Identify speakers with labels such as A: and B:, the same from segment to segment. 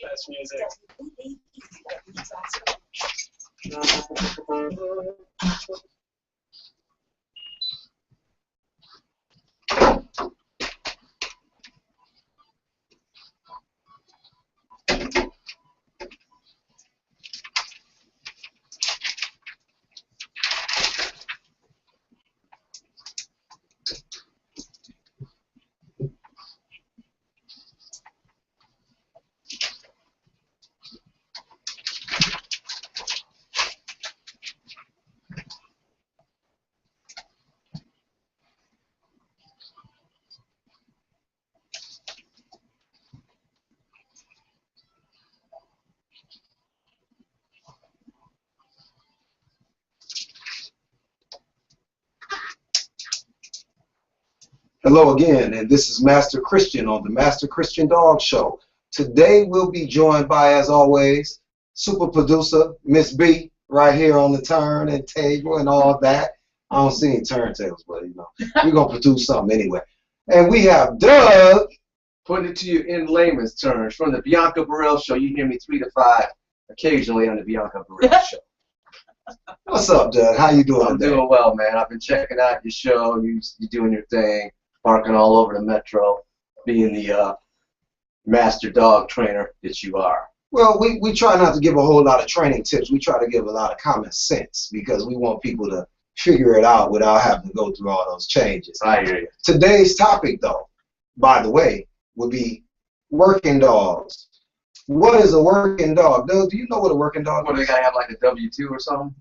A: Best music.
B: Hello again, and this is Master Christian on the Master Christian Dog Show. Today we'll be joined by, as always, super producer Miss B, right here on the turn and table and all that. I don't see any turntables, but you know, we're gonna produce something anyway. And we have Doug.
C: Putting it to you in layman's terms, from the Bianca Burrell Show. You hear me 3 to 5 occasionally on the Bianca Burrell Show.
B: What's up, Doug? How you doing
C: I'm
B: today?
C: doing well, man. I've been checking out your show. You're doing your thing, barking all over the metro, being the master dog trainer that you are.
B: Well, we try not to give a whole lot of training tips. We try to give a lot of common sense because we want people to figure it out without having to go through all those changes.
C: I hear you.
B: Today's topic, though, by the way, would be working dogs. What is a working dog? Doug, do you know what a working dog
C: What,
B: is?
C: they gotta have like a W-2 or something?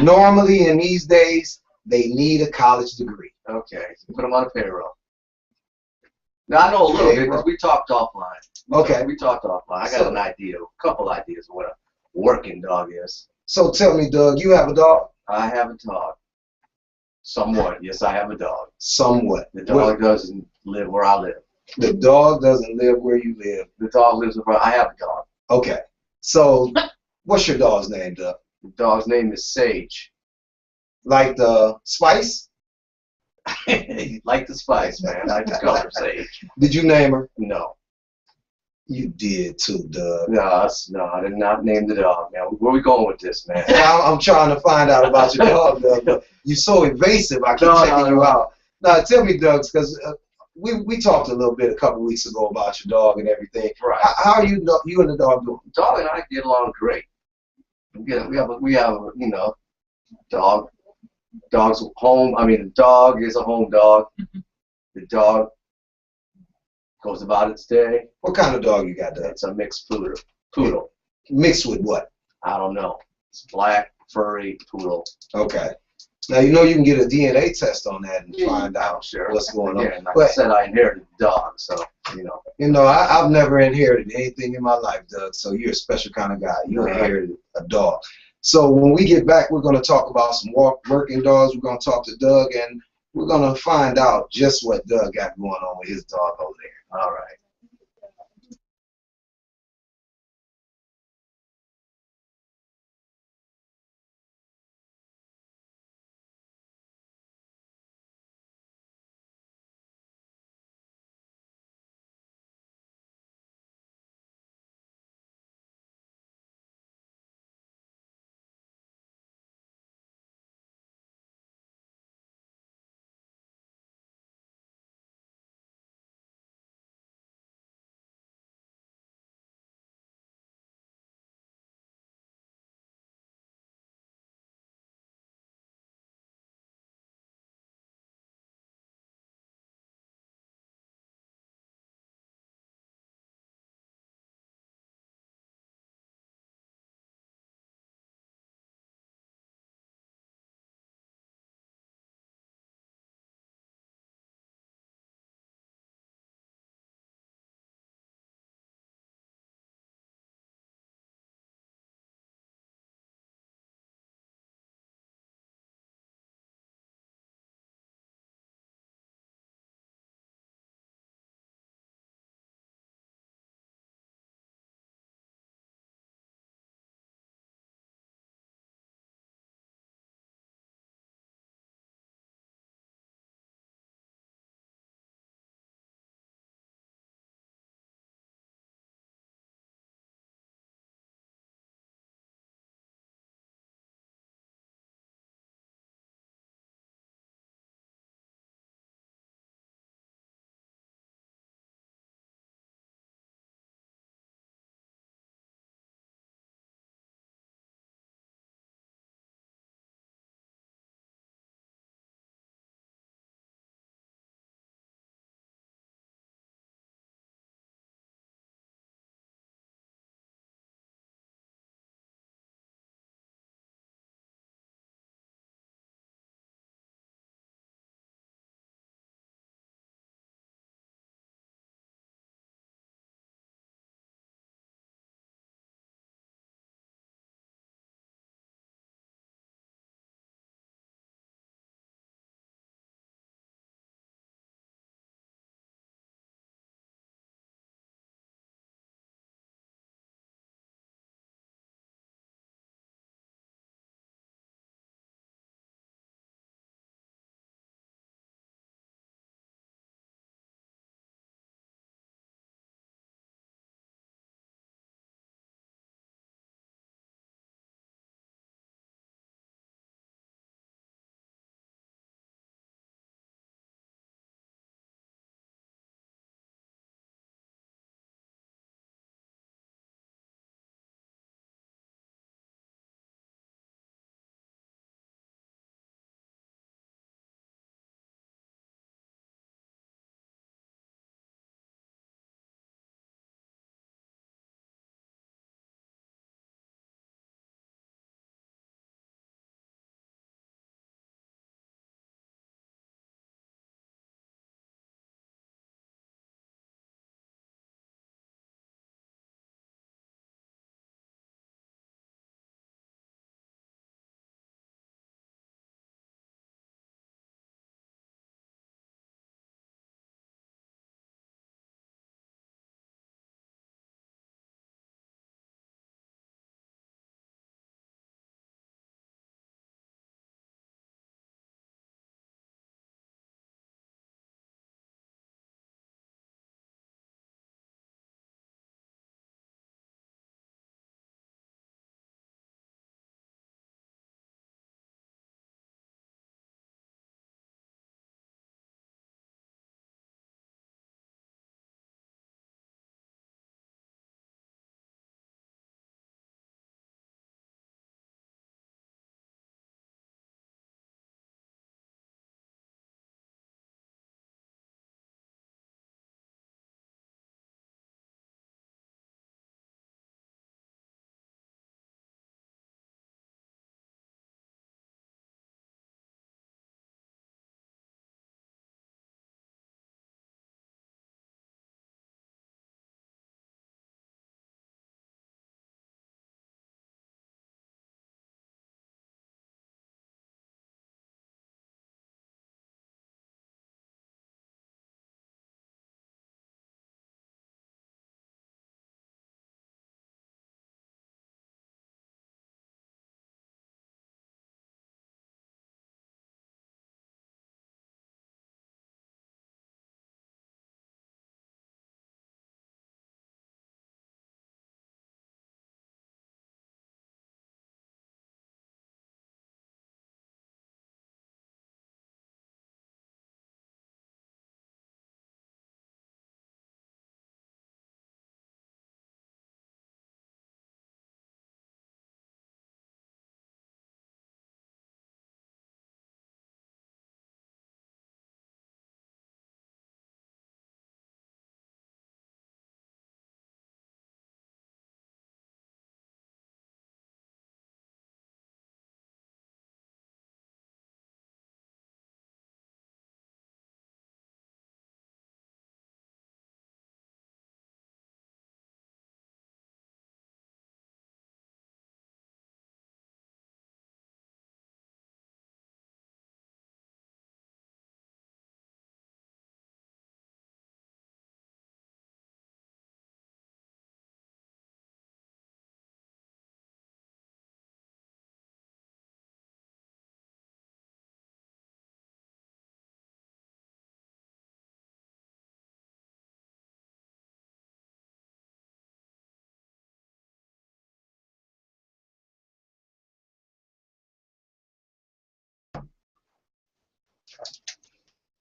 B: Normally, in these days, they need a college degree.
C: Okay, so put them on a payroll. Now, I know a little bit because we talked offline.
B: Okay.
C: We talked offline. I got an idea, a couple ideas of what a working dog is.
B: So tell me, Doug, you have a dog?
C: I have a dog. Somewhat. Yes, I have a dog.
B: Somewhat.
C: The dog doesn't live where I live.
B: The dog doesn't live where you live.
C: The dog lives where I have a dog.
B: Okay. So what's your dog's name, Doug?
C: The dog's name is Sage.
B: Like the spice?
C: Like the spice, man. I just call her Sage.
B: Did you name her?
C: No.
B: You did too, Doug.
C: No, I did not name the dog. Now, where are we going with this, man?
B: I'm trying to find out about your dog, Doug, but you're so evasive. I keep checking you out. Now, tell me, Doug, because we talked a little bit a couple weeks ago about your dog and everything.
C: Right.
B: How are you and the dog doing?
C: The dog and I get along great. We have you know, dog. Dog's home. I mean, the dog is a home dog. The dog goes about its day.
B: What kind of dog you got, Doug?
C: It's a mixed poodle. Poodle.
B: Mixed with what?
C: I don't know. It's black, furry poodle.
B: Okay. Now, you know you can get a DNA test on that and find out
C: Sure.
B: what's going on.
C: Again, like
B: But,
C: I said, I inherited the dog, so, you know.
B: you know, I've never inherited anything in my life, Doug, so you're a special kind of guy. You inherited a dog. So when we get back, we're going to talk about some working dogs. We're going to talk to Doug, and we're going to find out just what Doug got going on with his dog over there. All right.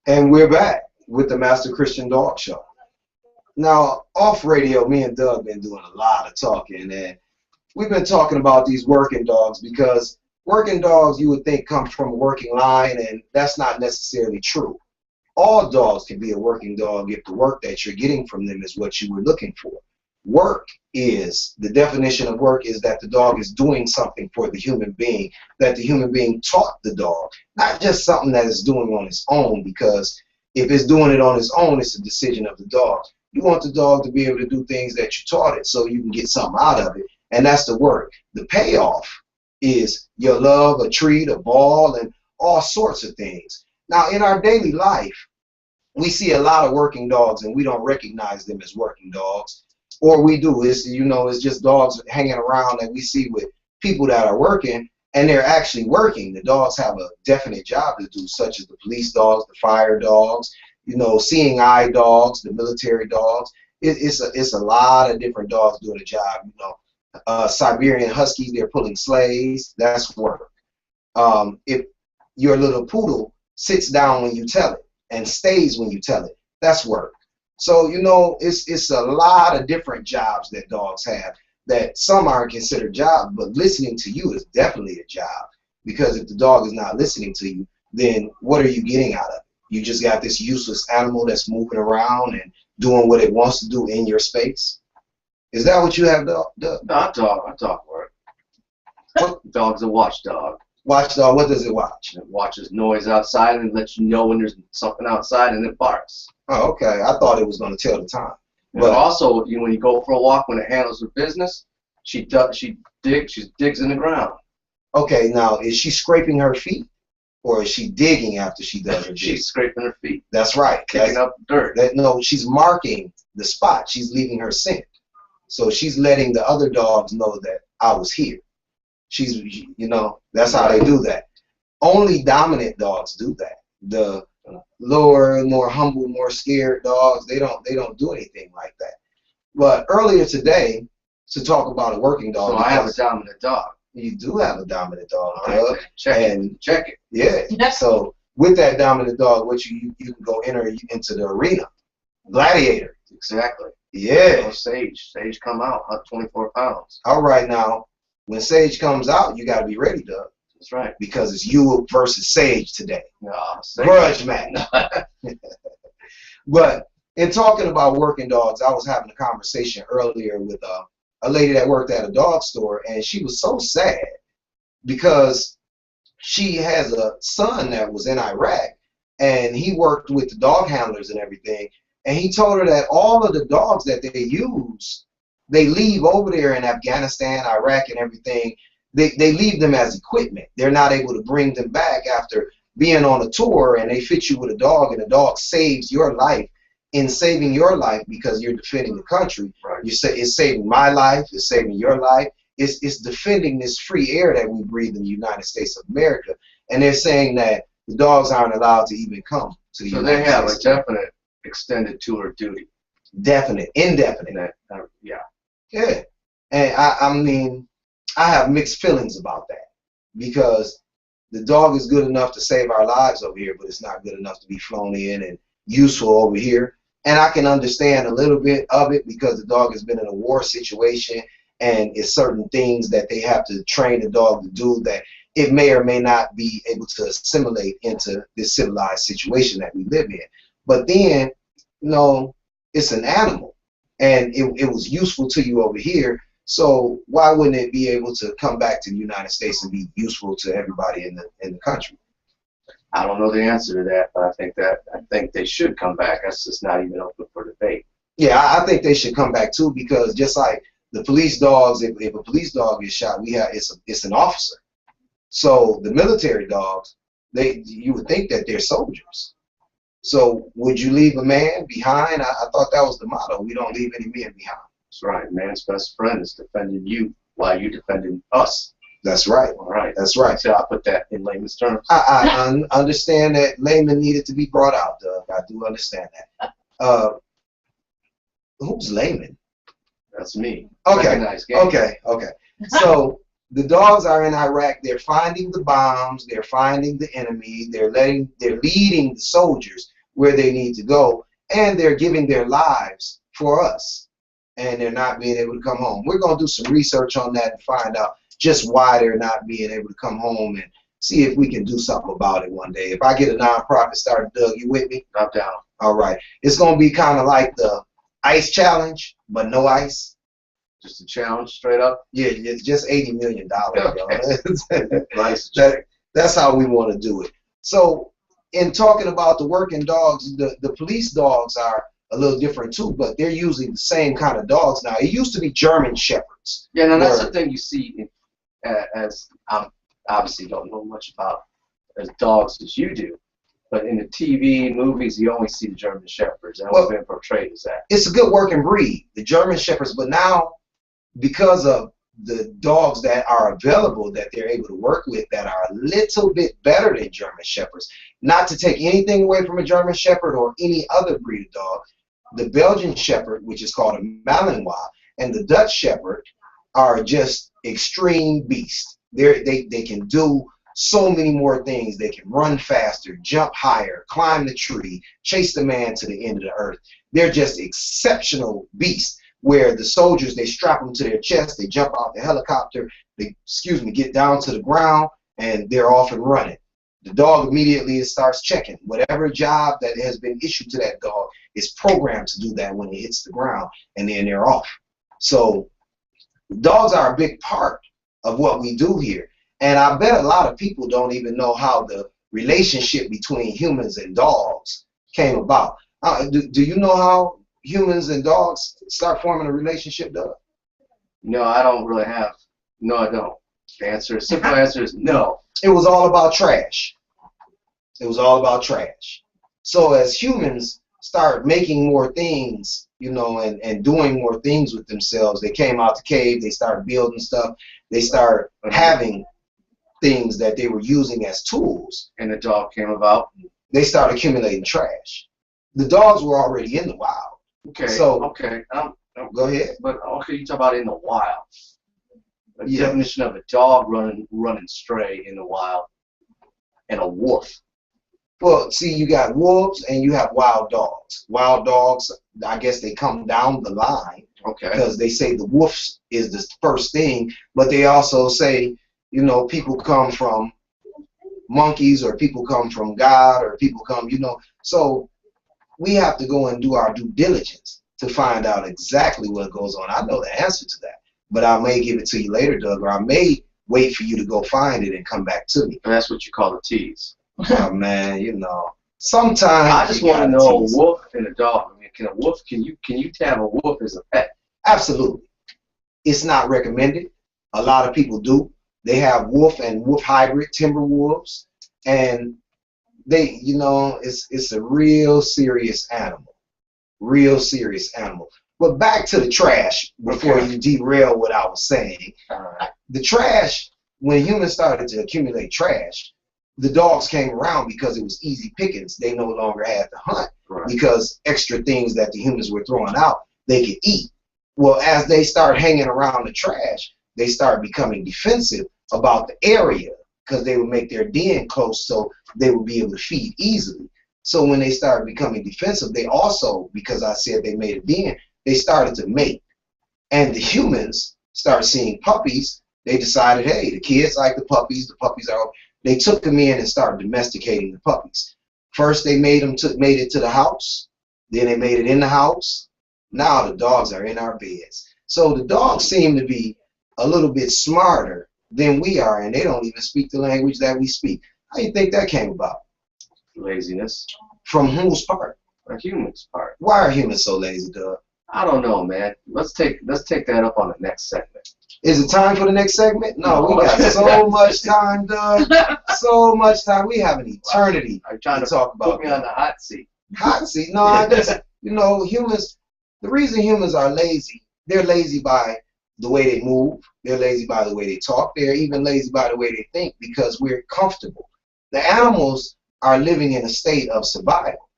B: And we're back with the Master Christian Dog Show. Now, off radio, me and Doug been doing a lot of talking, and we've been talking about these working dogs because working dogs you would think come from a working line, and that's not necessarily true. All dogs can be a working dog if the work that you're getting from them is what you were looking for. Work is, the definition of work is that the dog is doing something for the human being, that the human being taught the dog, not just something that it's doing on its own, because if it's doing it on its own, it's a decision of the dog. You want the dog to be able to do things that you taught it so you can get something out of it, and that's the work. The payoff is your love, a treat, a ball, and all sorts of things. Now, in our daily life, we see a lot of working dogs, and we don't recognize them as working dogs. Or we do. It's, you know, it's just dogs hanging around that we see with people that are working, and they're actually working. The dogs have a definite job to do, such as the police dogs, the fire dogs, you know, seeing eye dogs, the military dogs. It's a lot of different dogs doing a job. You know, Siberian Huskies, they're pulling sleighs. That's work. If your little poodle sits down when you tell it and stays when you tell it, that's work. So, you know, it's a lot of different jobs that dogs have that some aren't considered jobs, but listening to you is definitely a job, because if the dog is not listening to you, then what are you getting out of it? You just got this useless animal that's moving around and doing what it wants to do in your space. Is that what you have, Doug?
C: No, I talk work. Dog's a watchdog.
B: Watchdog, what does it watch?
C: It watches noise outside and lets you know when there's something outside, and it barks.
B: Oh, okay. I thought it was going to tell the time.
C: But also, you know, when you go for a walk, when it handles her business, she digs in the ground.
B: Okay, now is she scraping her feet, or is she digging after she does her
C: She's scraping her feet.
B: That's right.
C: Kicking up dirt.
B: No, she's marking the spot. She's leaving her scent. So she's letting the other dogs know that I was here. She's, you know, that's how they do that. Only dominant dogs do that. The lower, more humble, more scared dogs, they don't do anything like that. But earlier today, to talk about a working dog.
C: So I have a dominant dog.
B: You do have a dominant dog,
C: Doug. Check it.
B: Yeah. So with that dominant dog, what you can go enter into the arena. Gladiator.
C: Exactly.
B: Yeah.
C: Sage come out, 24 pounds.
B: All right, now, when Sage comes out, you got to be ready, Doug.
C: That's right.
B: Because it's you versus Sage today.
C: No, Sage.
B: Grudge match. But in talking about working dogs, I was having a conversation earlier with a lady that worked at a dog store, and she was so sad because she has a son that was in Iraq, and he worked with the dog handlers and everything, and he told her that all of the dogs that they use, they leave over there in Afghanistan, Iraq, and everything. They leave them as equipment. They're not able to bring them back after being on a tour, and they fit you with a dog, and the dog saves your life. In saving your life, because you're defending the country,
C: right.
B: You say it's saving my life, it's saving your life. It's defending this free air that we breathe in the United States of America. And they're saying that the dogs aren't allowed to even come to the United States.
C: So they have a definite extended tour duty.
B: Definite, indefinite.
C: Yeah.
B: Yeah. And I mean, I have mixed feelings about that, because the dog is good enough to save our lives over here, but it's not good enough to be flown in and useful over here. And I can understand a little bit of it because the dog has been in a war situation, and it's certain things that they have to train the dog to do that it may or may not be able to assimilate into this civilized situation that we live in. But then, you know, it's an animal, and it was useful to you over here. So why wouldn't it be able to come back to the United States and be useful to everybody in the country?
C: I don't know the answer to that, but I think they should come back. That's just not even open for debate.
B: Yeah, I think they should come back too, because just like the police dogs, if a police dog is shot, it's an officer. So the military dogs, you would think that they're soldiers. So would you leave a man behind? I thought that was the motto. We don't leave any men behind.
C: That's right. Man's best friend is defending you while you're defending us.
B: That's right.
C: All right.
B: That's right.
C: So I'll put that in layman's terms.
B: I understand that layman needed to be brought out, Doug. I do understand that. Who's layman?
C: That's me.
B: Okay.
C: Recognized game.
B: Okay. So The dogs are in Iraq. They're finding the bombs. They're finding the enemy. They're leading the soldiers where they need to go, and they're giving their lives for us. And they're not being able to come home. We're going to do some research on that and find out just why they're not being able to come home and see if we can do something about it one day. If I get a nonprofit started, Doug, you with me?
C: I'm down.
B: All right. It's going to be kind of like the ice challenge, but no ice.
C: Just a challenge, straight up.
B: Yeah, it's just $80 million.
C: Okay. Nice.
B: That's how we want to do it. So, in talking about the working dogs, the police dogs are a little different too, but they're using the same kind of dogs now. It used to be German Shepherds.
C: Yeah, now that's the thing you see as I obviously don't know much about as dogs as you do, but in the TV movies you only see the German Shepherds. And what's been portrayed as that.
B: It's a good working breed, the German Shepherds, but now because of the dogs that are available that they're able to work with that are a little bit better than German Shepherds, not to take anything away from a German Shepherd or any other breed of dog, the Belgian Shepherd, which is called a Malinois, and the Dutch Shepherd are just extreme beasts. They can do so many more things. They can run faster, jump higher, climb the tree, chase the man to the end of the earth. They're just exceptional beasts where the soldiers, they strap them to their chest, they jump off the helicopter, they, get down to the ground, and they're off and running. The dog immediately starts checking. Whatever job that has been issued to that dog is programmed to do that when it hits the ground, and then they're off. So dogs are a big part of what we do here. And I bet a lot of people don't even know how the relationship between humans and dogs came about. Do you know how humans and dogs start forming a relationship, Doug?
C: No, I don't really have. No, I don't. Simple answer is no.
B: It was all about trash. It was all about trash. So as humans start making more things, and doing more things with themselves, they came out the cave, they started building stuff, they started having things that they were using as tools.
C: And the dog came about.
B: They started accumulating trash. The dogs were already in the wild.
C: Okay.
B: So
C: okay.
B: Go ahead.
C: But okay, you talk about in the wild. The
B: Yeah.
C: definition of a dog running stray in the wild, and a wolf.
B: Well, see, you got wolves and you have wild dogs. Wild dogs, I guess they come down the line.
C: Okay.
B: Because they say the wolf is the first thing, but they also say, people come from monkeys, or people come from God, or people come, So we have to go and do our due diligence to find out exactly what goes on. I know the answer to that, but I may give it to you later, Doug, or I may wait for you to go find it and come back to me.
C: And that's what you call a tease.
B: Oh, man, sometimes
C: I just want to know a wolf and a dog. I mean, can you have a wolf as a pet?
B: Absolutely. It's not recommended. A lot of people do. They have wolf and wolf hybrid timber wolves, and they, it's a real serious animal. Real serious animal. But back to the trash before you derail what I was saying. The trash, when humans started to accumulate trash, the dogs came around because it was easy pickings. They no longer had to hunt because extra things that the humans were throwing out, they could eat. Well, as they start hanging around the trash, they start becoming defensive about the area because they would make their den close so they would be able to feed easily. So when they started becoming defensive, they also, because I said they made a den, they started to mate. And the humans started seeing puppies. They decided, hey, the kids like the puppies are. They took them in and started domesticating the puppies. First, they made it to the house. Then they made it in the house. Now the dogs are in our beds. So the dogs seem to be a little bit smarter than we are, and they don't even speak the language that we speak. How do you think that came about?
C: Laziness.
B: From whose part?
C: A human's part.
B: Why are humans so lazy, Doug?
C: I don't know, man. Let's take that up on the next segment.
B: Is it time for the next segment? No, we got so much time, Doug. So much time. We have an eternity
C: I'm trying to
B: talk about.
C: Put me on the hot seat.
B: Hot seat? No, I just, humans, the reason humans are lazy, they're lazy by the way they move. They're lazy by the way they talk. They're even lazy by the way they think because we're comfortable. The animals are living in a state of survival.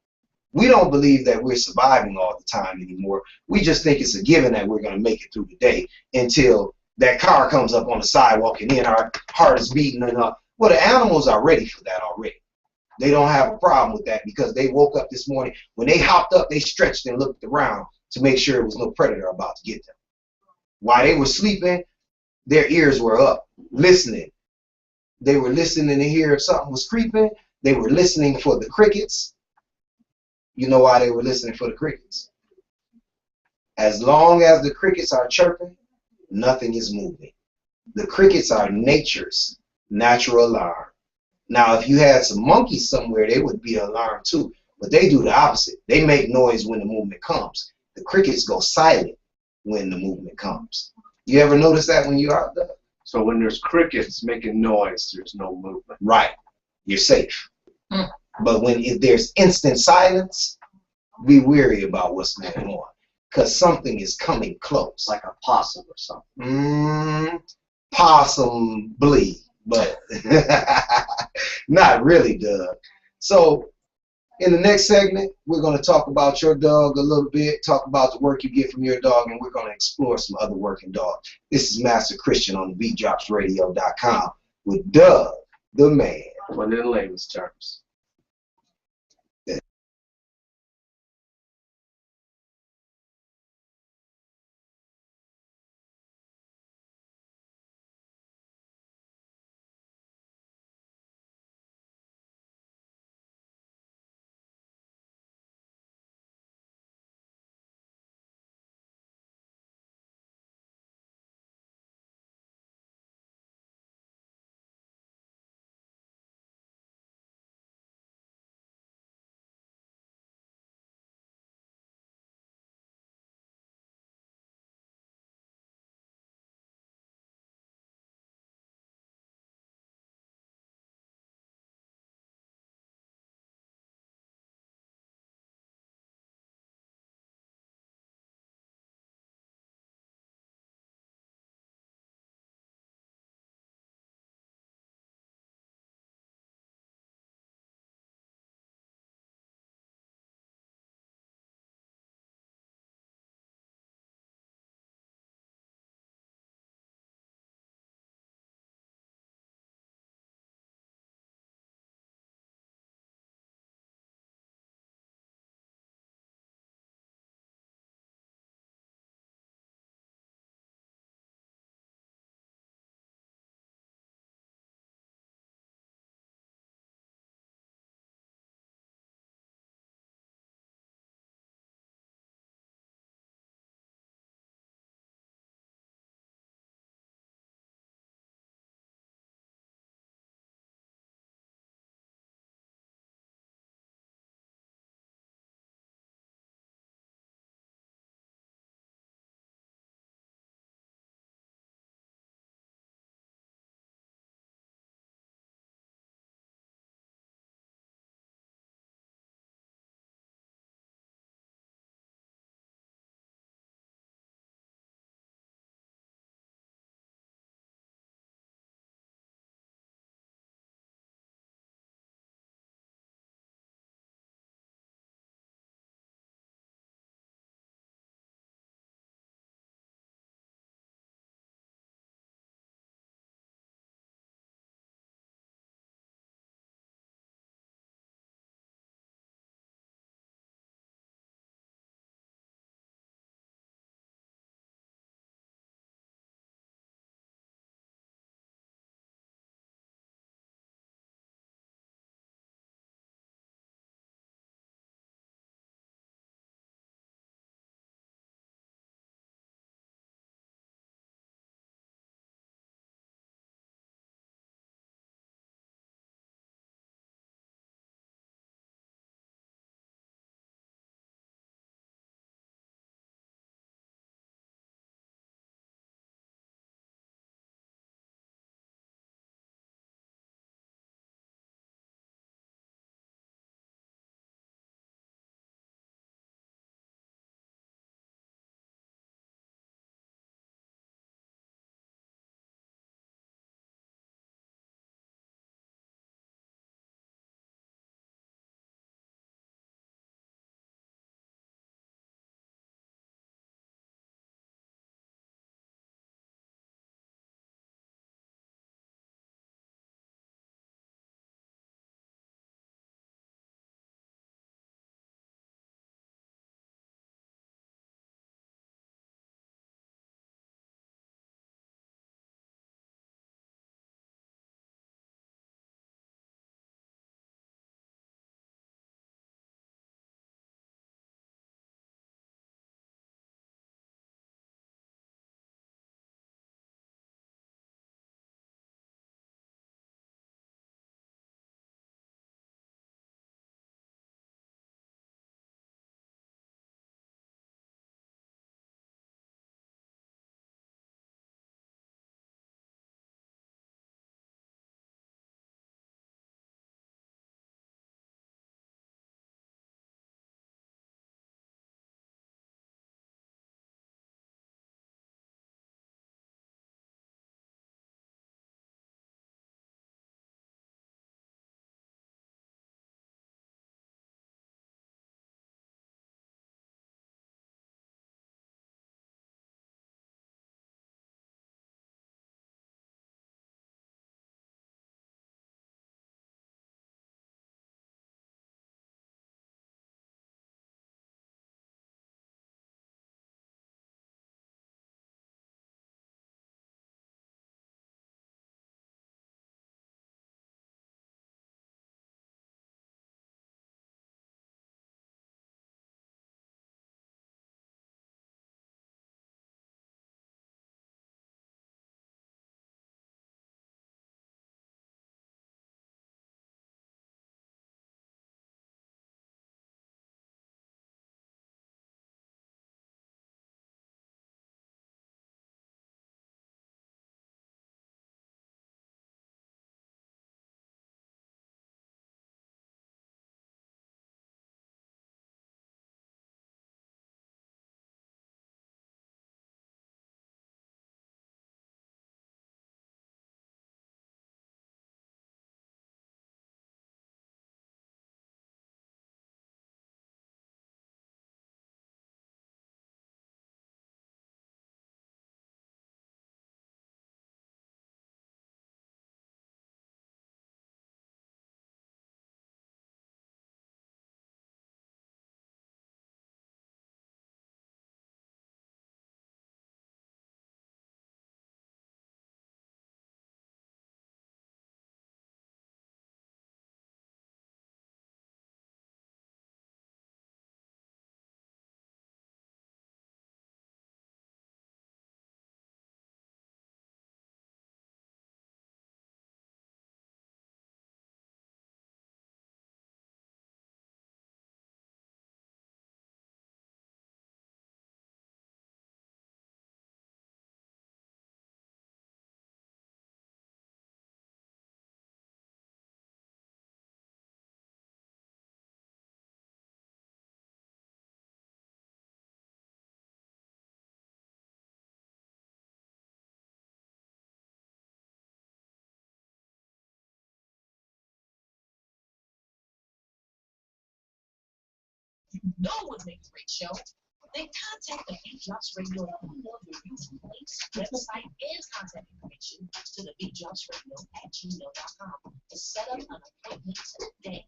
B: We don't believe that we're surviving all the time anymore. We just think it's a given that we're going to make it through the day until That car comes up on the sidewalk and then our heart is beating and well, the animals are ready for that already. They don't have a problem with that because they woke up this morning. When they hopped up, they stretched and looked around to make sure there was no predator about to get them. While they were sleeping, their ears were up, listening. They were listening to hear if something was creeping. They were listening for the crickets. You know why they were listening for the crickets? As long as the crickets are chirping, nothing is moving. The crickets are nature's natural alarm. Now, if you had some monkeys somewhere, they would be alarmed too. But they do the opposite. They make noise when the movement comes. The crickets go silent when the movement comes. You ever notice that when you're out there?
C: So when there's crickets making noise, there's no movement.
B: Right. You're safe. But if there's instant silence, be weary about what's going on. Because something is coming close.
C: Like a possum or something.
B: Possibly, but not really, Doug. So in the next segment, we're going to talk about your dog a little bit, talk about the work you get from your dog, and we're going to explore some other working dogs. This is Master Christian on BeatDropsRadio.com with Doug, the man.
C: Put it in layman's terms.
A: you know would make a great show? Then contact the Beat Drops Radio and email your YouTube links, website, and contact information to the beatdropsradio@gmail.com to set up an appointment today.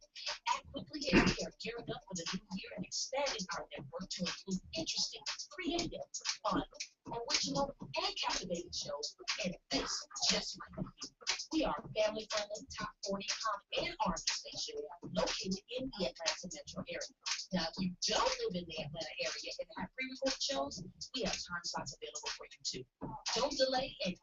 A: Act quickly as we are gearing up for the new year and expanding our network to include interesting, creative, fun, original, and captivating shows. And this just might be you. We are a family-friendly, top 40 pop and R&B station located in the Atlanta metro area. Now, if you don't live in the Atlanta area and have pre-recorded shows, we have time slots available for you too. Don't delay and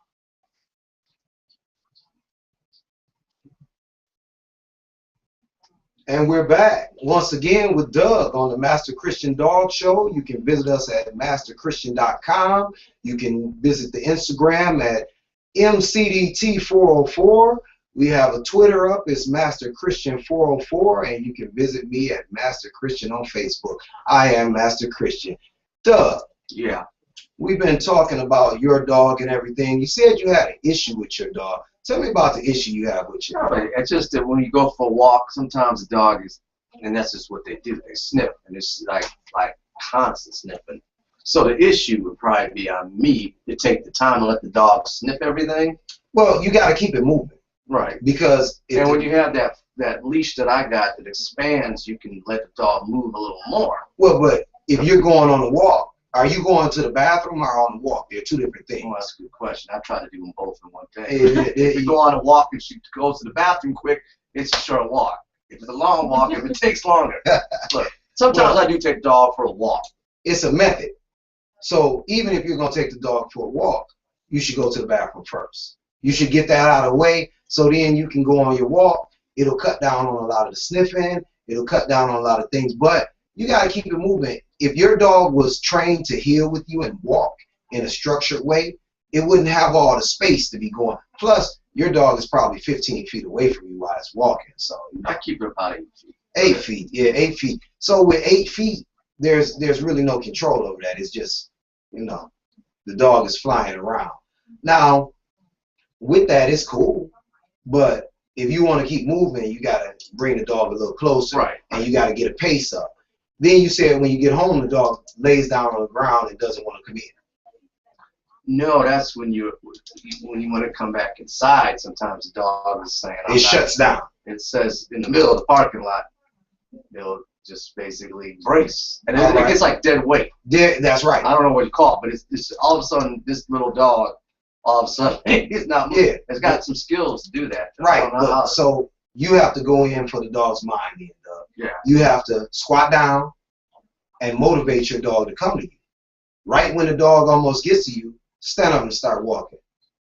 B: And we're back once again with Doug on the Master Christian Dog Show. You can visit us at masterchristian.com. You can visit the Instagram at MCDT404. We have a Twitter up, it's Master Christian 404, and you can visit me at Master Christian on Facebook. I am Master Christian. Doug,
C: Yeah.
B: we've been talking about your dog and everything. You said you had an issue with your dog. Tell me about the issue you have with your dog.
C: It's just that when you go for a walk, sometimes the dog is, and that's just what they do. They sniff, and it's like constant sniffing. So the issue would probably be on me to take the time to let the dog sniff everything.
B: Well, you got to keep it moving.
C: Right.
B: Because
C: And when you have that leash that I got that expands, you can let the dog move a little more.
B: well, but if you're going on a walk, are you going to the bathroom or on the walk? They're two different things.
C: Well, that's a good question. I try to do them both in one day.
B: It-
C: If you go on a walk and she goes to the bathroom quick, it's a short walk. If it's a long walk, if it takes longer. Look, sometimes I do take the dog for a walk.
B: it's a method. So even if you're going to take the dog for a walk, you should go to the bathroom first. You should get that out of the way so then you can go on your walk. It'll cut down on a lot of the sniffing. It'll cut down on a lot of things. But you got to keep it moving. If your dog was trained to heel with you and walk in a structured way, it wouldn't have all the space to be going. Plus, your dog is probably 15 feet away from you while it's walking. So
C: I keep it about 8 feet.
B: 8 feet, yeah, 8 feet. So with 8 feet, there's really no control over that. It's just, the dog is flying around. Now, with that, it's cool, but if you want to keep moving, you got to bring the dog a little closer,
C: Right.
B: and you got to get a pace up. Then you said when you get home, the dog lays down on the ground and doesn't want to come in.
C: No, that's when you want to come back inside. Sometimes the dog is saying,
B: It shuts down.
C: It says in the middle of the parking lot, they'll just basically brace. And then
B: All
C: it
B: right.
C: gets like dead weight.
B: That's right.
C: I don't know what you call it, but it's all of a sudden, this little dog, all of a sudden, it's not moving.
B: Yeah.
C: It's got some skills to do that. I
B: Right.
C: don't know how-
B: So you have to go in for the dog's mind, then, Doug.
C: Yeah.
B: You have to squat down and motivate your dog to come to you. Right when the dog almost gets to you, stand up and start walking.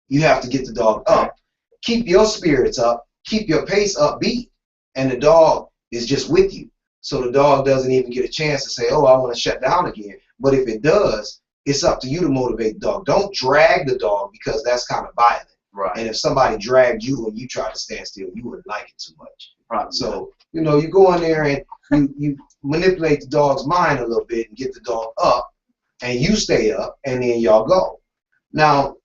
B: You have to get the dog up. Keep your spirits up. Keep your pace upbeat. And the dog is just with you. So the dog doesn't even get a chance to say, oh, I want to shut down again. But if it does, it's up to you to motivate the dog. Don't drag the dog because that's kind of violent.
C: Right.
B: And if somebody dragged you and you try to stand still, you wouldn't like it too much.
C: Probably.
B: So, you go in there and you manipulate the dog's mind a little bit and get the dog up, and you stay up, and then y'all go. Now,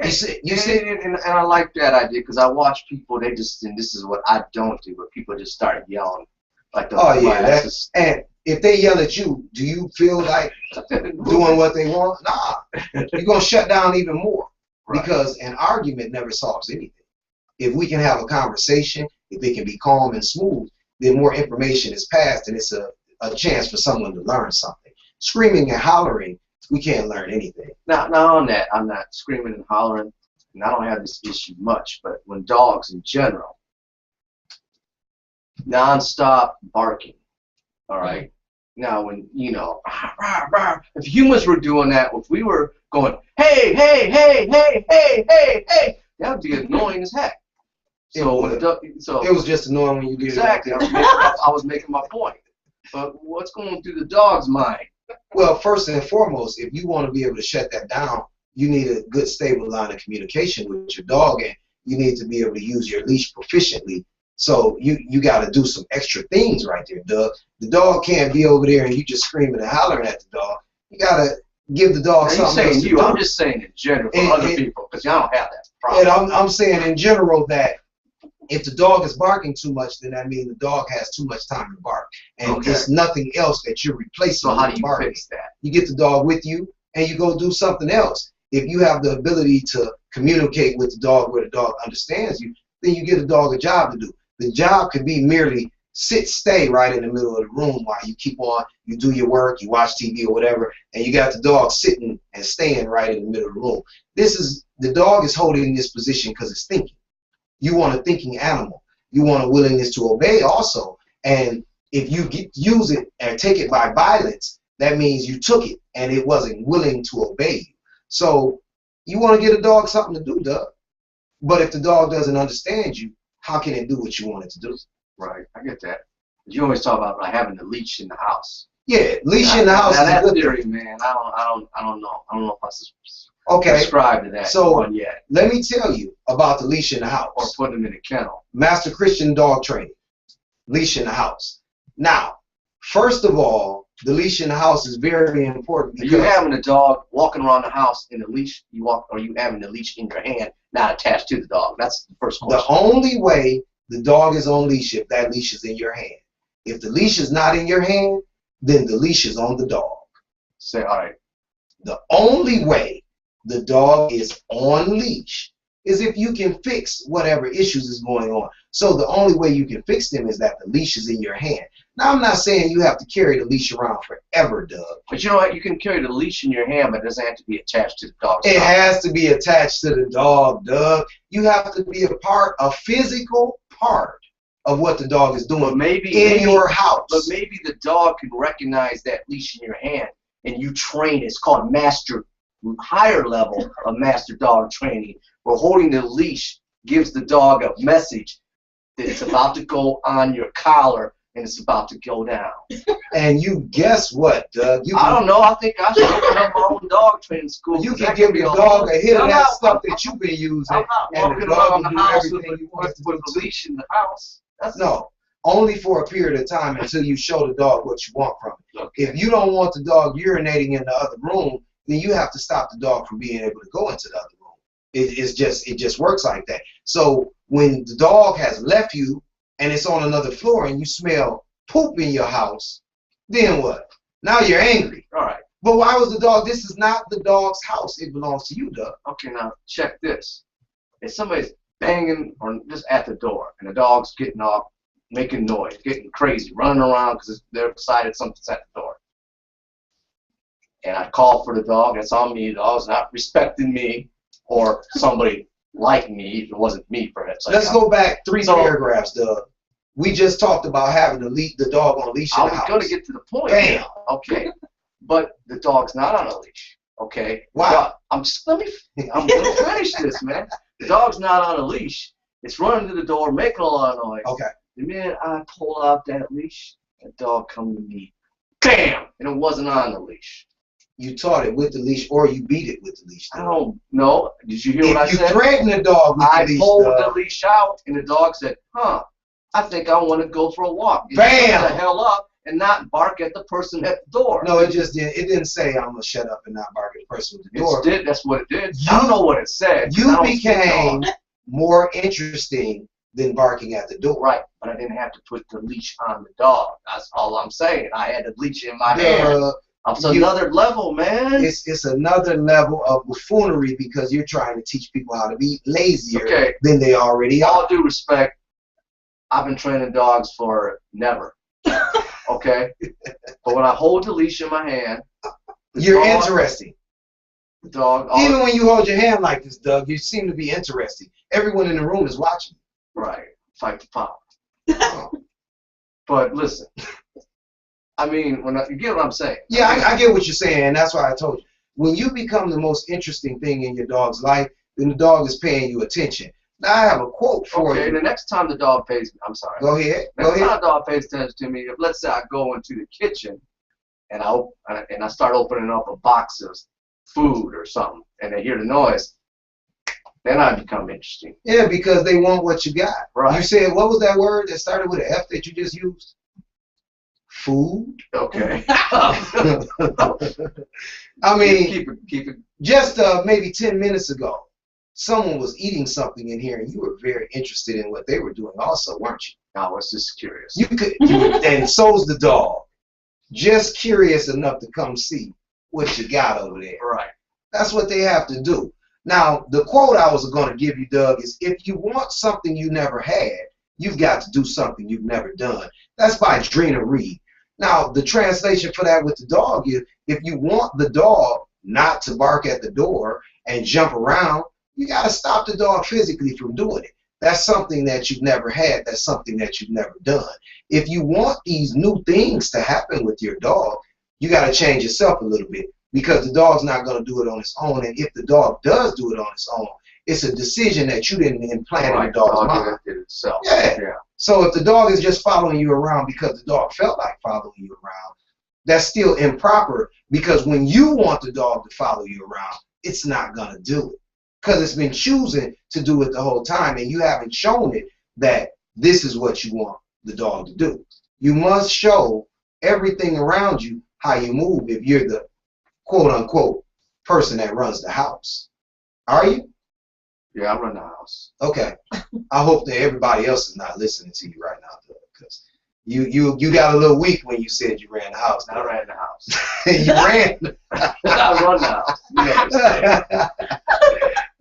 B: you said
C: And I like that idea because I watch people, and this is what I don't do, but people just start yelling. Like
B: oh, yeah. And if they yell at you, do you feel like doing what they want? Nah. You're going to shut down even more.
C: Right.
B: Because an argument never solves anything. If we can have a conversation, if it can be calm and smooth, then more information is passed and it's a chance for someone to learn something. Screaming and hollering, we can't learn anything.
C: Now on that, I'm not screaming and hollering, and I don't have this issue much, but when dogs in general, non-stop barking, all right? Now when, rah, rah, rah, if humans were doing that, if we were going, hey, hey, hey, hey, hey, hey, hey, that would be annoying as heck. So
B: It was just annoying when you did
C: exactly,
B: it.
C: I was making my point. But what's going through the dog's mind?
B: Well, first and foremost, if you want to be able to shut that down, you need a good, stable line of communication with your dog, and you need to be able to use your leash proficiently. So you got to do some extra things right there, Doug. The dog can't be over there and you just screaming and hollering at the dog. You got to give the dog
C: Now,
B: something else to do.
C: I'm just saying in general for other people, because y'all don't have that problem.
B: And I'm saying in general that If the dog is barking too much, then that means the dog has too much time to bark. And
C: Okay.
B: it's nothing else that you're replacing
C: So how
B: with
C: do you
B: barking.
C: fix that?
B: You get the dog with you and you go do something else. If you have the ability to communicate with the dog where the dog understands you, then you get the dog a job to do. The job could be merely stay right in the middle of the room while you keep on, you do your work, you watch TV or whatever, and you got the dog sitting and staying right in the middle of the room. The dog is holding this position because it's thinking. You want a thinking animal. You want a willingness to obey also. And if you use it and take it by violence, that means you took it and it wasn't willing to obey you. So you want to get a dog something to do, Doug. But if the dog doesn't understand you, how can it do what you want it to do?
C: Right, I get that. But you always talk about like having the leash in the house.
B: Yeah, leash in the house
C: Now
B: is a
C: that
B: good
C: theory,
B: thing.
C: man, I don't know. I don't know if I
B: Okay,
C: subscribe to that
B: so
C: one yet.
B: let me tell you about the leash in the
C: Or
B: house.
C: putting them in a kennel.
B: Master Christian Dog Training, leash in the house. Now, first of all, the leash in the house is very important
C: Are you
B: because
C: having a dog walking around the house in a leash? Or are you having the leash in your hand, not attached to the dog? That's the first
B: the
C: question.
B: only way the dog is on leash if that leash is in your hand. If the leash is not in your hand, then the leash is on the dog.
C: Say, all right.
B: The only way the dog is on leash is if you can fix whatever issues is going on. So the only way you can fix them is that the leash is in your hand. Now, I'm not saying you have to carry the leash around forever, Doug.
C: But you know what? You can carry the leash in your hand, but it doesn't have to be attached to the dog's
B: It
C: mouth.
B: has to be attached to the dog, Doug. You have to be a physical part of what the dog is
C: But
B: doing
C: maybe
B: in your house.
C: But maybe the dog can recognize that leash in your hand, and you train. It's called higher level of master dog training, where holding the leash gives the dog a message that it's about to go on your collar and it's about to go down.
B: And you guess what, Doug?
C: I don't know. I think I should open up my own dog training school.
B: You can
C: That
B: give
C: could be
B: the
C: a
B: dog
C: whole-
B: a hit of
C: I'm
B: that
C: not-
B: stuff that you've been using,
C: I'm not
B: and
C: walking
B: the dog
C: around
B: will
C: the
B: do
C: house
B: everything you want it to
C: with
B: do.
C: the leash in the house. That's
B: No, only for a period of time until you show the dog what you want from it.
C: okay.
B: If you don't want the dog urinating in the other room, then you have to stop the dog from being able to go into the other room. It just works like that. So when the dog has left you and it's on another floor and you smell poop in your house, then what? Now you're angry.
C: All right.
B: But why was the dog? This is not the dog's house. It belongs to you, Doug.
C: Okay, now check this. If somebody's banging or just at the door and the dog's getting off, making noise, getting crazy, running around because they're excited something's at the door, and I call for the dog, it's on me, the dog's not respecting me or somebody like me, if it wasn't me for it.
B: Let's go back three
C: So-
B: paragraphs, Doug. We just talked about having the dog on a leash in
C: I
B: the
C: was
B: house.
C: going to get to the point.
B: Bam.
C: Okay, but the dog's not on a leash. Okay.
B: Why?
C: Dog- I'm going to finish this, man. The dog's not on a leash. It's running to the door, making a lot of noise.
B: Okay.
C: The minute I pull out that leash, the dog come to me, bam, and it wasn't on the leash.
B: You taught it with the leash, or you beat it with the leash.
C: I
B: Doug.
C: don't know. Did you hear what I
B: If you
C: said?
B: threaten the dog with
C: I
B: the leash,
C: pulled the
B: Doug,
C: leash out, and the dog said, "Huh, I think I want to go for a walk." And
B: Bam!
C: shut the hell up and not bark at the person at the door.
B: no, it didn't say I'm gonna shut up and not bark at the person at the door.
C: It did. That's what it did.
B: You-
C: I don't know what it said. I
B: You
C: don't speak
B: became
C: dog.
B: more interesting than barking at the door.
C: Right, but I didn't have to put the leash on the dog. That's all I'm saying. I had the leash in my hand.
B: Doug,
C: It's
B: you-
C: another level, man.
B: it's another level of buffoonery because you're trying to teach people how to be lazier
C: Okay.
B: than they already
C: All
B: are.
C: due respect, I've been training dogs for never. Okay? But when I hold the leash in my hand,
B: You're
C: dog-
B: interesting.
C: the dog,
B: Even when you hold your hand like this, Doug, you seem to be interesting. Everyone in the room is watching.
C: right, fight the pop.
B: Oh.
C: But listen, I mean, you get what I'm saying.
B: Yeah, I get what you're saying, and that's why I told you. When you become the most interesting thing in your dog's life, then the dog is paying you attention. Now, I have a quote for
C: Okay,
B: you.
C: the next time the dog pays me, I'm sorry.
B: Go ahead. Go
C: Next
B: ahead.
C: time the dog pays attention to me, if let's say I go into the kitchen and I start opening up a box of food or something, and they hear the noise, then I become interesting.
B: Yeah, because they want what you got.
C: Right.
B: You said, what was that word that started with an F that you just used? Food?
C: Okay.
B: I mean,
C: keep it.
B: just maybe 10 minutes ago, someone was eating something in here, and you were very interested in what they were doing, also, weren't you?
C: I was just curious.
B: And so's the dog. Just curious enough to come see what you got over there.
C: Right.
B: That's what they have to do. Now, the quote I was going to give you, Doug, is if you want something you never had, you've got to do something you've never done. That's by Drina Reed. Now, the translation for that with the dog is if you want the dog not to bark at the door and jump around, you got to stop the dog physically from doing it. That's something that you've never had. That's something that you've never done. If you want these new things to happen with your dog, you got to change yourself a little bit, because the dog's not going to do it on its own. And if the dog does do it on its own, it's a decision that you didn't implant in the dog's mind.
C: Itself.
B: Yeah. So if the dog is just following you around because the dog felt like following you around, that's still improper, because when you want the dog to follow you around, it's not going to do it, because it's been choosing to do it the whole time, and you haven't shown it that this is what you want the dog to do. You must show everything around you how you move if you're the quote-unquote person that runs the house. Are you?
C: Yeah, I run the house.
B: Okay. I hope that everybody else is not listening to you right now, because you got a little weak when you said you ran the house.
C: I ran the house.
B: You ran.
C: I run the house.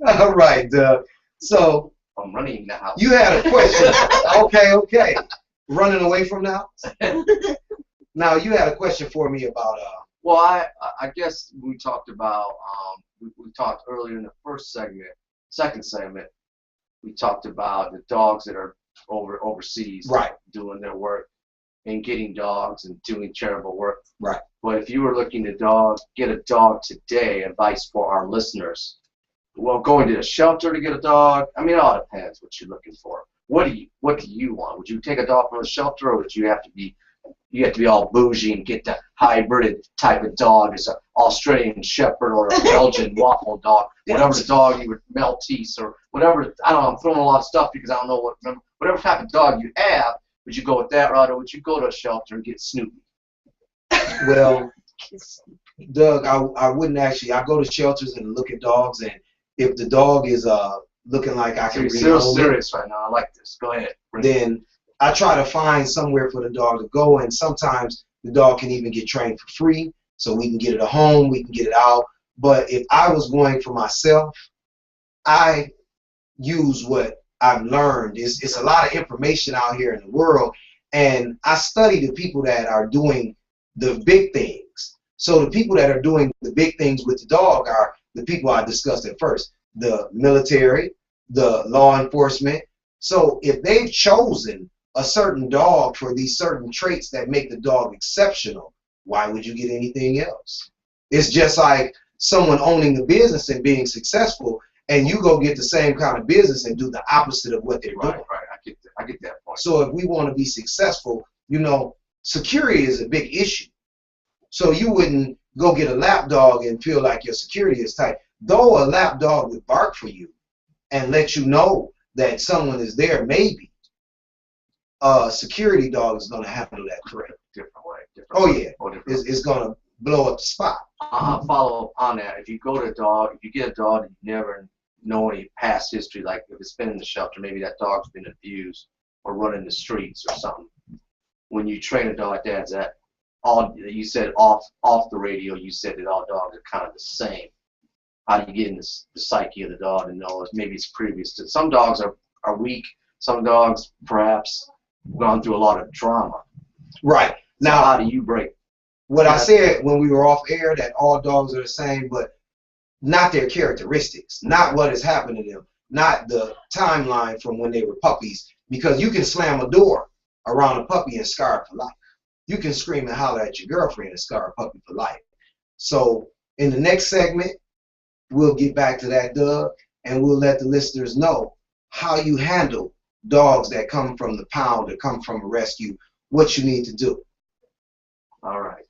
C: Yeah,
B: All right, Doug. So
C: I'm running the house.
B: you had a question. Okay. Running away from the house? Now, you had a question for me about
C: Well, I guess we talked about we talked earlier in the second segment, we talked about the dogs that are overseas,
B: right,
C: doing their work and getting dogs and doing charitable work.
B: Right.
C: But if you were looking to get a dog today, advice for our listeners, well, going to a shelter to get a dog, I mean, it all depends what you're looking for. What do you want? Would you take a dog from the shelter, or would you have to be all bougie and get the hybrid type of dog? It's an Australian Shepherd or a Belgian Waffle dog, whatever the dog you would, Maltese or whatever. I don't know. I'm throwing a lot of stuff because I don't know whatever type of dog you have. Would you go with that route, or would you go to a shelter and get Snoopy?
B: Well, Doug, I wouldn't actually. I go to shelters and look at dogs, and if the dog is looking like I can
C: You're real serious right now. I like this. Go ahead.
B: Then I try to find somewhere for the dog to go, and sometimes the dog can even get trained for free, so we can get it a home, we can get it out. But if I was going for myself, I use what I've learned. It's a lot of information out here in the world, and I study the people that are doing the big things. So the people that are doing the big things with the dog are the people I discussed at first, the military, the law enforcement. So if they've chosen a certain dog for these certain traits that make the dog exceptional, why would you get anything else? It's just like someone owning a business and being successful, and you go get the same kind of business and do the opposite of what they're doing.
C: Right. I get that point.
B: So if we want to be successful, security is a big issue. So you wouldn't go get a lap dog and feel like your security is tight. Though a lap dog would bark for you and let you know that someone is there, maybe a security dog is going to handle that threat.
C: Different way.
B: It's going to blow up the spot.
C: I'll follow up on that. If you get a dog and you never know any past history, like if it's been in the shelter, maybe that dog's been abused or running the streets or something. When you train a dog like that, you said off the radio, you said that all dogs are kind of the same. How do you get in the psyche of the dog and know maybe it's previous to? Some dogs are weak. Some dogs perhaps gone through a lot of trauma.
B: Right.
C: So
B: now,
C: how do you break?
B: What I said when we were off air, that all dogs are the same, but not their characteristics, not what has happened to them, not the timeline from when they were puppies, because you can slam a door around a puppy and scar it for life. You can scream and holler at your girlfriend and scar a puppy for life. So in the next segment, we'll get back to that, Doug, and we'll let the listeners know how you handle dogs that come from the pound, that come from a rescue, what you need to do.
C: All right.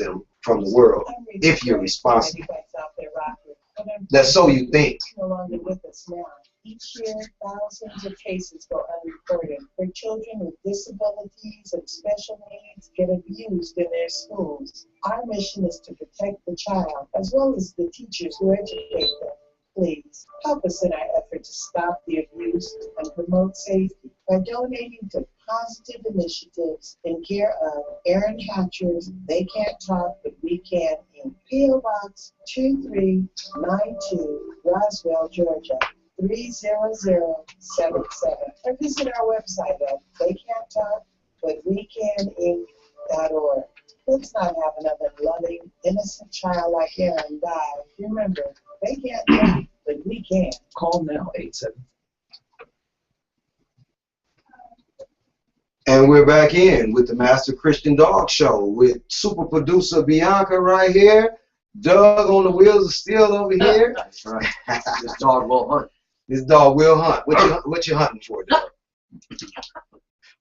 B: them from the world if you're responsible. That's so you think.
D: No longer with us now. Each year, thousands of cases go unreported where children with disabilities and special needs get abused in their schools. Our mission is to protect the child as well as the teachers who educate them. Please help us in our effort to stop the abuse and promote safety by donating to positive initiatives in care of Aaron Hatcher's They Can't Talk But We Can in P.O. Box 2392, Roswell, Georgia 30077. Or visit our website at theycan'ttalkbutwecaninc.org. Let's not have another loving, innocent child like Aaron die. Remember, they can't talk, but we can.
E: Call now, 87.
B: And we're back in with the Master Christian Dog Show with super producer Bianca right here. Doug on the wheels of steel over here.
C: That's right. This dog will hunt.
B: This dog will hunt. What you hunting for, Doug?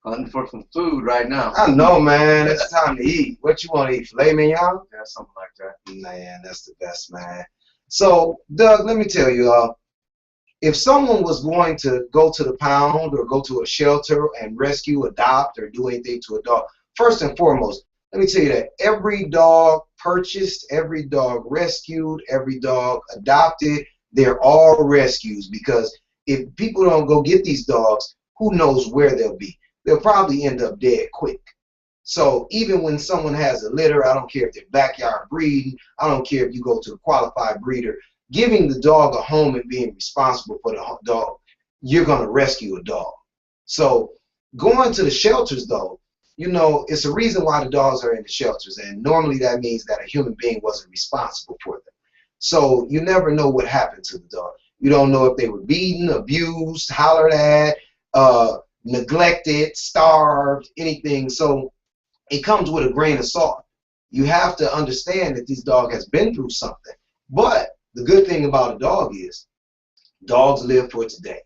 C: Hunting for some food right now.
B: I know, man. It's time to eat. What you want to eat? Filet mignon?
C: Yeah, something like that.
B: Man, that's the best, man. So, Doug, let me tell you, if someone was going to go to the pound or go to a shelter and rescue, adopt, or do anything to a dog, first and foremost, let me tell you that every dog purchased, every dog rescued, every dog adopted, they're all rescues, because if people don't go get these dogs, who knows where they'll be. They'll probably end up dead quick. So even when someone has a litter, I don't care if they're backyard breeding, I don't care if you go to a qualified breeder, giving the dog a home and being responsible for the dog, you're going to rescue a dog. So going to the shelters, though, you know, it's a reason why the dogs are in the shelters, and normally that means that a human being wasn't responsible for them. So you never know what happened to the dog. You don't know if they were beaten, abused, hollered at, neglected, starved, anything. So it comes with a grain of salt. You have to understand that this dog has been through something. But the good thing about a dog is dogs live for today.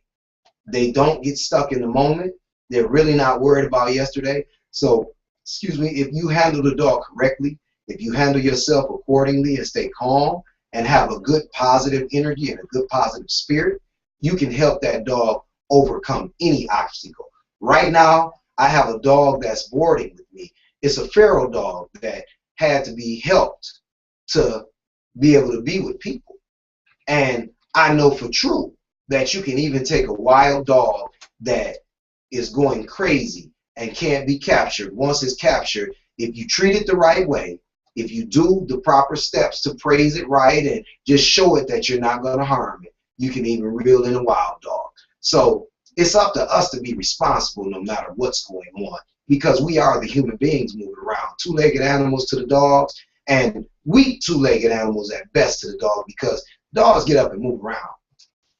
B: They don't get stuck in the moment. They're really not worried about yesterday. So, excuse me, if you handle the dog correctly, if you handle yourself accordingly and stay calm and have a good positive energy and a good positive spirit, you can help that dog overcome any obstacle. Right now, I have a dog that's boarding with me. It's a feral dog that had to be helped to be able to be with people. And I know for true that you can even take a wild dog that is going crazy and can't be captured. Once it's captured, if you treat it the right way, if you do the proper steps to praise it right and just show it that you're not going to harm it, you can even reel in a wild dog. So it's up to us to be responsible no matter what's going on, because we are the human beings moving around. Two-legged animals to the dogs, and weak two-legged animals at best to the dog, because dogs get up and move around.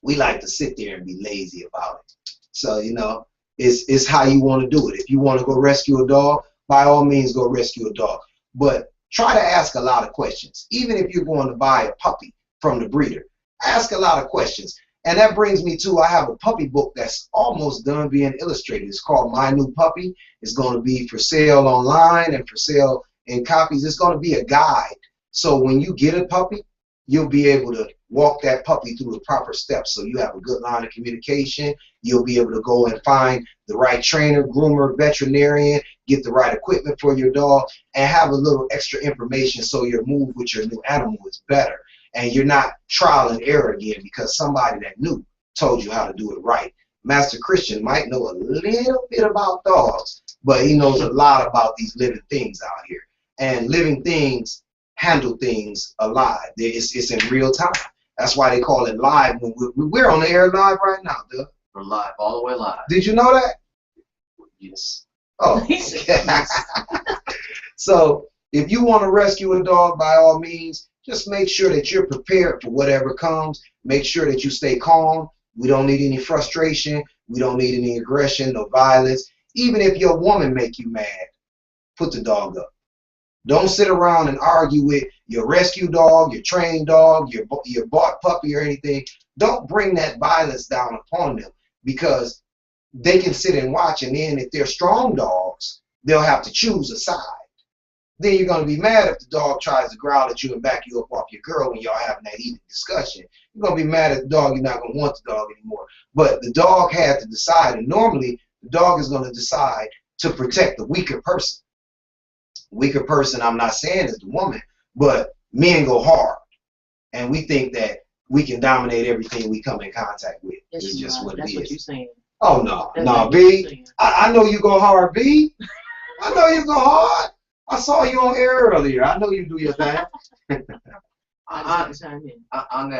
B: We like to sit there and be lazy about it. So, you know, it's how you want to do it. If you want to go rescue a dog, by all means go rescue a dog. But try to ask a lot of questions. Even if you're going to buy a puppy from the breeder, ask a lot of questions. And that brings me to, I have a puppy book that's almost done being illustrated. It's called My New Puppy. It's going to be for sale online and for sale in copies. It's going to be a guide. So when you get a puppy, you'll be able to walk that puppy through the proper steps, so you have a good line of communication. You'll be able to go and find the right trainer, groomer, veterinarian, get the right equipment for your dog, and have a little extra information so your move with your new animal is better. And you're not trial and error again because somebody that knew told you how to do it right. Master Christian might know a little bit about dogs, but he knows a lot about these living things out here. And living things handle things alive. It's in real time. That's why they call it live. When we're on the air live right now, Doug.
C: We're live, all the way live.
B: Did you know that?
C: Yes.
B: Oh. So if you want to rescue a dog, by all means, just make sure that you're prepared for whatever comes. Make sure that you stay calm. We don't need any frustration. We don't need any aggression, no violence. Even if your woman make you mad, put the dog up. Don't sit around and argue with your rescue dog, your trained dog, your bought puppy or anything. Don't bring that violence down upon them, because they can sit and watch, and then if they're strong dogs, they'll have to choose a side. then you're going to be mad if the dog tries to growl at you and back you up off your girl when y'all having that heated discussion. You're going to be mad at the dog. You're not going to want the dog anymore. But the dog had to decide, and normally the dog is going to decide to protect the weaker person. Weaker person, I'm not saying is the woman, but men go hard, and we think that we can dominate everything we come in contact with.
E: Yes,
B: It's just what it is.
E: That's what you're saying.
B: Oh, no.
E: That's
B: No,
E: what you're
B: B.
E: saying.
B: I know you go hard, B. I know you go hard. I saw you on air earlier. I know you do your thing.
E: I just chime in.
C: On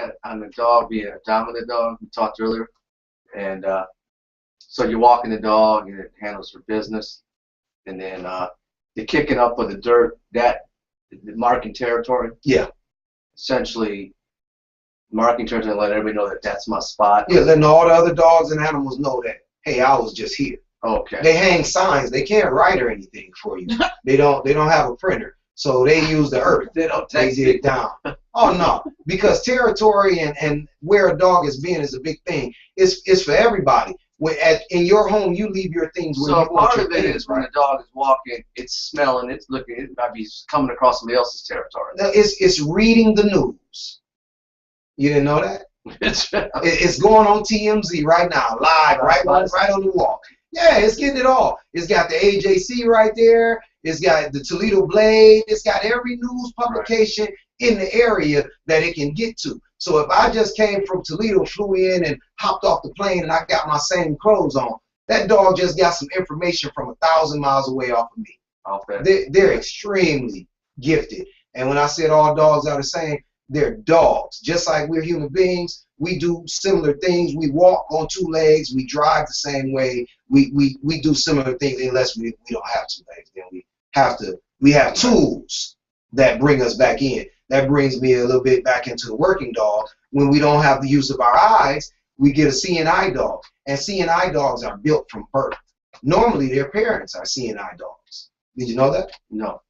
C: the dog being a dominant dog we talked earlier, and so you're walking the dog and it handles her business, and then the kicking up of the dirt, that the marking territory.
B: Yeah.
C: Essentially, marking territory and let everybody know that that's my spot.
B: Yeah, letting all the other dogs and animals know that, hey, I was just here.
C: Okay.
B: They hang signs. They can't write or anything for you. They don't have a printer. So they use the earth.
C: They don't
B: They
C: text
B: did
C: me.
B: it down. Oh, no. Because territory and where a dog is being is a big thing. It's for everybody. In your home, you leave your things where
C: So
B: you want
C: part
B: your
C: of it
B: things,
C: is when
B: right?
C: the dog is walking, it's smelling, it's looking, it might be coming across somebody else's territory.
B: Now, it's reading the news. You didn't know that?
C: It's
B: It's going on TMZ right now, live, right on the wall. Yeah, it's getting it all. It's got the AJC right there. It's got the Toledo Blade. It's got every news publication in the area that it can get to. So if I just came from Toledo, flew in and hopped off the plane and I got my same clothes on, that dog just got some information from 1,000 miles away off of me. They're extremely gifted. And when I said all dogs are the same, they're dogs. Just like we're human beings, we do similar things. We walk on two legs. We drive the same way. We do similar things unless we don't have two legs. Then we have tools that bring us back in. That brings me a little bit back into the working dog. When we don't have the use of our eyes, we get a seeing eye dog. And seeing eye dogs are built from birth. Normally, their parents are seeing eye dogs. Did you know that?
C: No.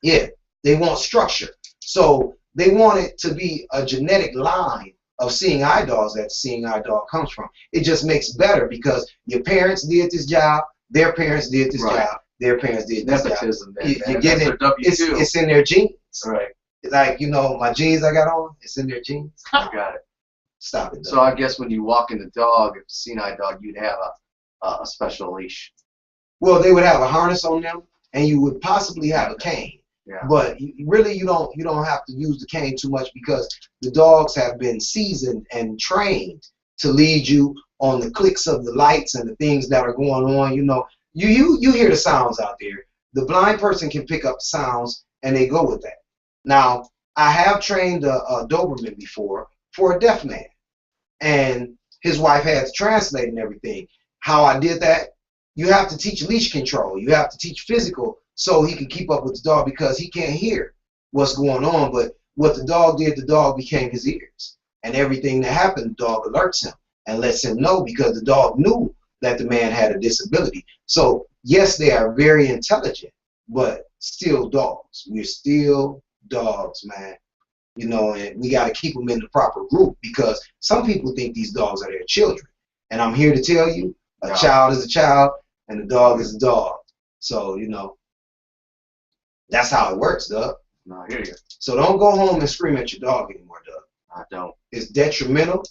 B: Yeah, they want structure. So they want it to be a genetic line of seeing eye dogs that the seeing eye dog comes from. It just makes better because your parents did this job, their parents did this
C: Right.
B: job, their parents did this job.
C: Nepotism.
B: You're getting it.
C: That's their W2.
B: It's in their genes.
C: Right.
B: Like, my jeans I got on, it's in their genes.
C: I got it.
B: Stop it.
C: So I guess when you walk in the dog, if it's a seeing eye dog, you'd have a special leash.
B: Well, they would have a harness on them, and you would possibly have a cane.
C: Yeah.
B: But really, you don't have to use the cane too much because the dogs have been seasoned and trained to lead you on the clicks of the lights and the things that are going on. You hear the sounds out there. The blind person can pick up the sounds, and they go with that. Now, I have trained a Doberman before for a deaf man, and his wife had to translate and everything. How I did that, you have to teach leash control. You have to teach physical so he can keep up with the dog because he can't hear what's going on. But what the dog did, the dog became his ears. And everything that happened, the dog alerts him and lets him know because the dog knew that the man had a disability. So, yes, they are very intelligent, but still dogs. We're still dogs, man. And we got to keep them in the proper group because some people think these dogs are their children. And I'm here to tell you, a child is a child and a dog is a dog. So, that's how it works, Doug.
C: No, I hear you.
B: So don't go home and scream at your dog anymore, Doug.
C: I don't.
B: It's detrimental.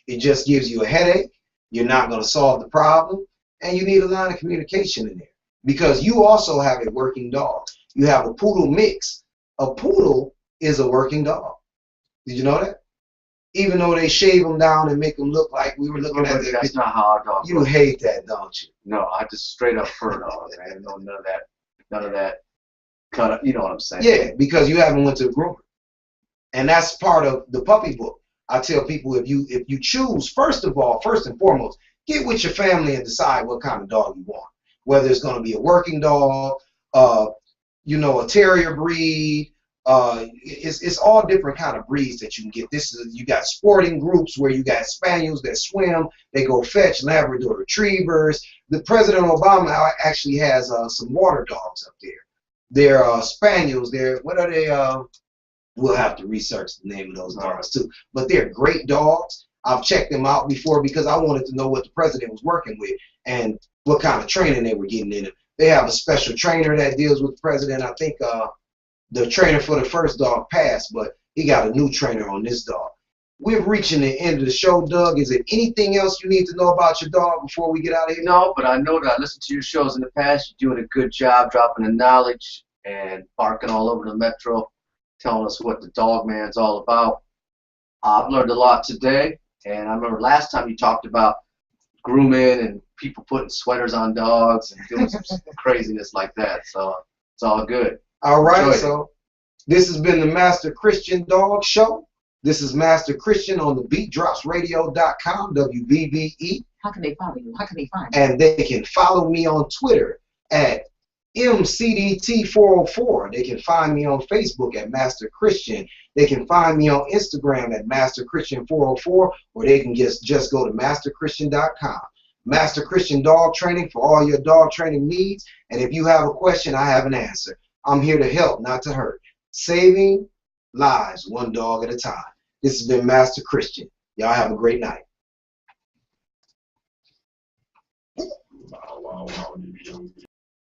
B: It just gives you a headache. You're not going to solve the problem. And you need a line of communication in there because you also have a working dog. You have a poodle mix. A poodle is a working dog. Did you know that? Even though they shave them down and make them look like we were looking at
C: That's not how our dog
B: You
C: works.
B: hate that, don't you?
C: No, I just straight up fur dog. I have none of that. Cut up. You know what I'm saying?
B: Yeah, because you haven't went to a groomer. And that's part of the puppy book. I tell people if you choose, first and foremost, get with your family and decide what kind of dog you want. Whether it's going to be a working dog, a terrier breed. It's all different kind of breeds that you can get. You got sporting groups where you got spaniels that swim. They go fetch Labrador retrievers. The President Obama actually has some water dogs up there. They're spaniels. What are they? We'll have to research the name of those dogs too. But they're great dogs. I've checked them out before because I wanted to know what the president was working with and what kind of training they were getting in them. They have a special trainer that deals with the president. I think the trainer for the first dog passed, but he got a new trainer on this dog. We're reaching the end of the show, Doug. Is there anything else you need to know about your dog before we get out of here?
C: No, but I know that I listened to your shows in the past. You're doing a good job dropping the knowledge and barking all over the metro, telling us what the dog man's all about. I've learned a lot today, and I remember last time you talked about grooming and people putting sweaters on dogs and doing some craziness like that. So it's all good.
B: All right,
C: Enjoyed it.
B: so this has been the Master Christian Dog Show. This is Master Christian on the BeatDropsRadio.com, WBBE.
E: How can they follow you? How can they find you?
B: And they can follow me on Twitter at MCDT404. They can find me on Facebook at Master Christian. They can find me on Instagram at Master Christian 404, or they can just go to MasterChristian.com. Master Christian Dog Training for all your dog training needs. And if you have a question, I have an answer. I'm here to help, not to hurt. Saving lives one dog at a time. This has been Master Christian. Y'all have a great night.